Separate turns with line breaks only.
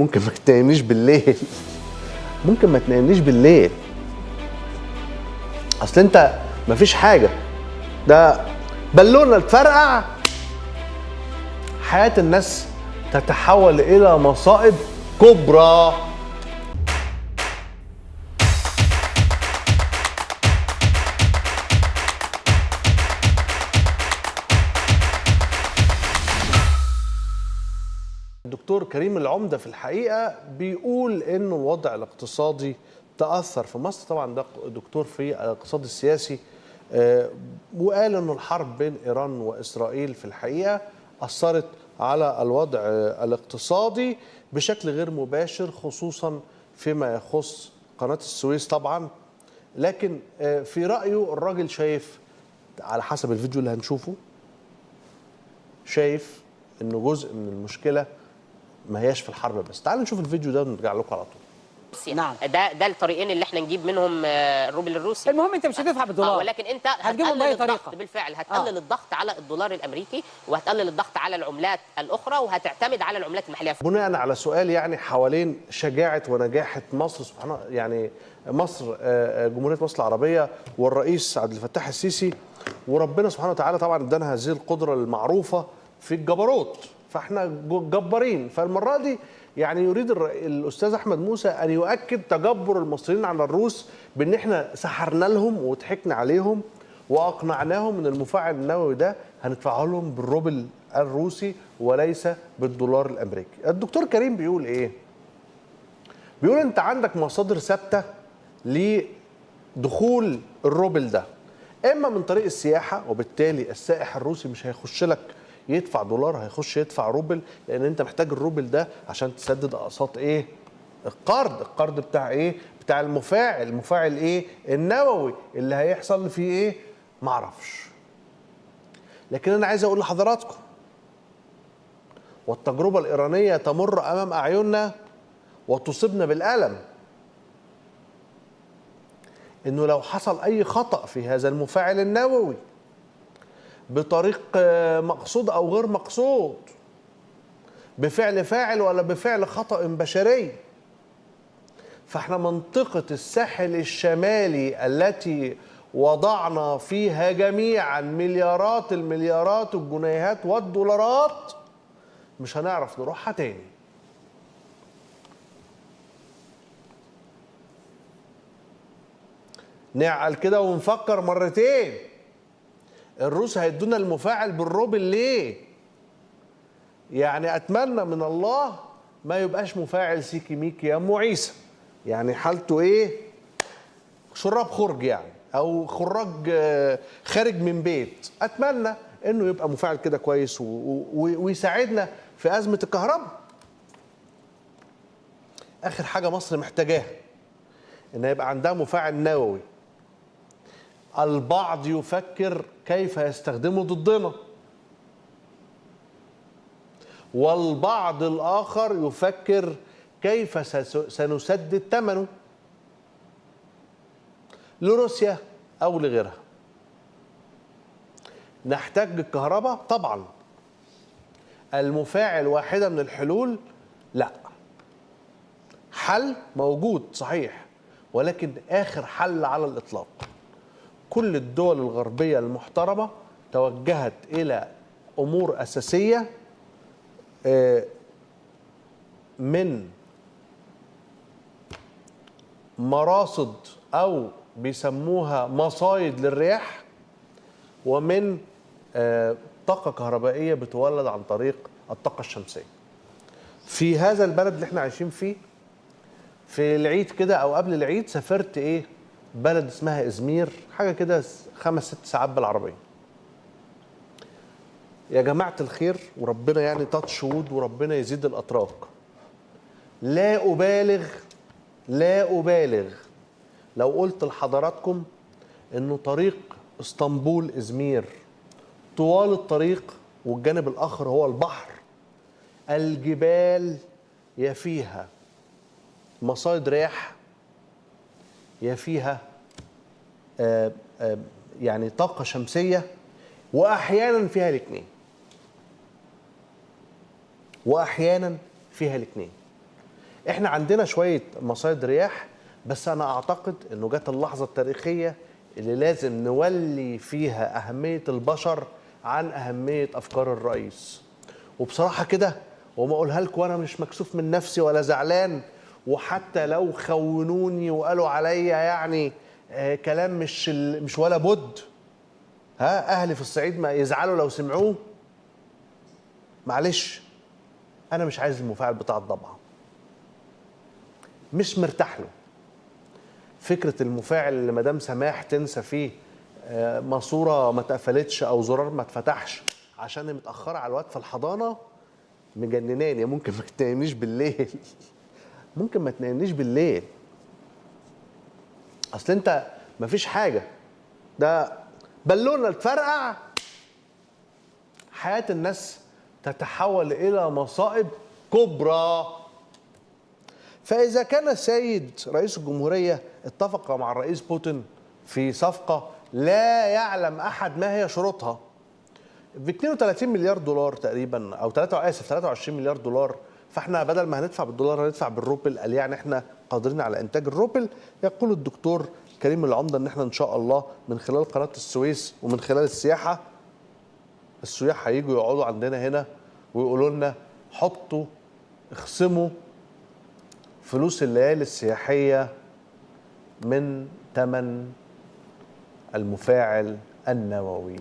ممكن ما تنامنيش بالليل، ممكن ما تنامنيش بالليل. اصل انت مفيش حاجه، ده بالونه تفرقع حياه الناس تتحول الى مصائب كبرى. الدكتور كريم العمدة في الحقيقة بيقول إنه الوضع الاقتصادي تأثر في مصر، طبعا ده دكتور في الاقتصاد السياسي، وقال إنه الحرب بين إيران وإسرائيل في الحقيقة أثرت على الوضع الاقتصادي بشكل غير مباشر، خصوصا فيما يخص قناة السويس طبعا. لكن في رأيه الراجل شايف على حسب الفيديو اللي هنشوفه، شايف إنه جزء من المشكلة ما هياش في الحرب بس. تعالوا نشوف الفيديو ده ونرجع لكم على طول.
نعم، ده الطريقين اللي احنا نجيب منهم الروبل الروسي.
المهم انت مش هتدفع بالدولار،
ولكن انت
هتجيبهم باي طريقه.
بالفعل هتقلل الضغط على الدولار الامريكي، وهتقلل الضغط على العملات الاخرى، وهتعتمد على العملات المحليه.
بناء على سؤال يعني حوالين شجاعه ونجاحه مصر، سبحان يعني مصر جمهوريه مصر العربيه والرئيس عبد الفتاح السيسي، وربنا سبحانه وتعالى طبعا ادانا هذه القدره المعروفه في الجبروت، فاحنا جبارين. فالمره دي يعني يريد الاستاذ احمد موسى ان يؤكد تجبر المصريين على الروس، بان احنا سحرنا لهم وضحكنا عليهم واقنعناهم ان المفاعل النووي ده هندفعه لهم بالروبل الروسي وليس بالدولار الامريكي. الدكتور كريم بيقول ايه؟ بيقول انت عندك مصادر ثابته لدخول الروبل ده، اما من طريق السياحه، وبالتالي السائح الروسي مش هيخش لك يدفع دولار، هيخش يدفع روبل، لان انت محتاج الروبل ده عشان تسدد اقساط ايه؟ القرض بتاع ايه؟ بتاع المفاعل ايه؟ النووي اللي هيحصل فيه ايه؟ معرفش. لكن انا عايز اقول لحضراتكم، والتجربه الايرانيه تمر امام اعيننا وتصيبنا بالالم، انه لو حصل اي خطأ في هذا المفاعل النووي بطريق مقصود او غير مقصود، بفعل فاعل ولا بفعل خطأ بشري، فاحنا منطقة الساحل الشمالي التي وضعنا فيها جميعا مليارات المليارات الجنيهات والدولارات مش هنعرف نروحها تاني. نعقل كده ونفكر مرتين، الروس هيدونا المفاعل بالروبل ليه؟ يعني اتمنى من الله ما يبقاش مفاعل سيكي ميكي يا ام عيسى، يعني حالته ايه؟ شراب خرج يعني، او خراج خارج من بيت. اتمنى انه يبقى مفاعل كده كويس ويساعدنا في ازمه الكهرباء. اخر حاجه مصر محتاجاها ان يبقى عندها مفاعل نووي. البعض يفكر كيف يستخدمه ضدنا، والبعض الآخر يفكر كيف سنسدد ثمنه لروسيا أو لغيرها. نحتاج الكهرباء طبعا. المفاعل واحدة من الحلول؟ لا. حل موجود صحيح، ولكن آخر حل على الإطلاق. كل الدول الغربية المحترمة توجهت إلى أمور أساسية، من مراصد أو بيسموها مصايد للرياح، ومن طاقة كهربائية بتولد عن طريق الطاقة الشمسية. في هذا البلد اللي احنا عايشين فيه، في العيد كده أو قبل العيد سافرت بلد اسمها إزمير، حاجة كده 5-6 ساعات بالعربية. يا جماعة الخير، وربنا يعني تاتش وود وربنا يزيد الأتراك، لا أبالغ لو قلت لحضراتكم إنه طريق اسطنبول إزمير طوال الطريق والجانب الآخر هو البحر، الجبال يا فيها مصايد رياح يا فيها يعني طاقة شمسية، وأحيانا فيها الاثنين. احنا عندنا شويه مصايد رياح، بس انا اعتقد انه جت اللحظه التاريخيه اللي لازم نولي فيها اهميه البشر عن اهميه افكار الرئيس. وبصراحه كده، وما اقولها لكم وانا مش مكسوف من نفسي ولا زعلان، وحتى لو خونوني وقالوا عليا يعني كلام مش ولا بد، اهلي في الصعيد ما يزعلوا لو سمعوه. معلش، انا مش عايز المفاعل بتاع الضبعه، مش مرتاح له. فكره المفاعل اللي مدام سماح تنسى فيه ماسوره ما اتقفلتش او زرار ما اتفتحش عشان هي متاخره على الوقت في الحضانه مجنناني. ممكن ما تنامنيش بالليل ممكن ما تنامنيش بالليل. اصل انت مفيش حاجه، ده بالونه تفرقع حياه الناس تتحول الى مصائب كبرى. فاذا كان السيد رئيس الجمهوريه اتفق مع الرئيس بوتين في صفقه لا يعلم احد ما هي شروطها ب 32 مليار دولار تقريبا، او 23 مليار دولار، فاحنا بدل ما هندفع بالدولار هندفع بالروبل. قال يعني احنا قادرين على انتاج الروبل. يقول الدكتور كريم العمده ان احنا ان شاء الله من خلال قناه السويس ومن خلال السياحه، السياح هيجوا يقعدوا عندنا هنا ويقولوا لنا حطوا اخصموا فلوس الليالي السياحيه من ثمن المفاعل النووي.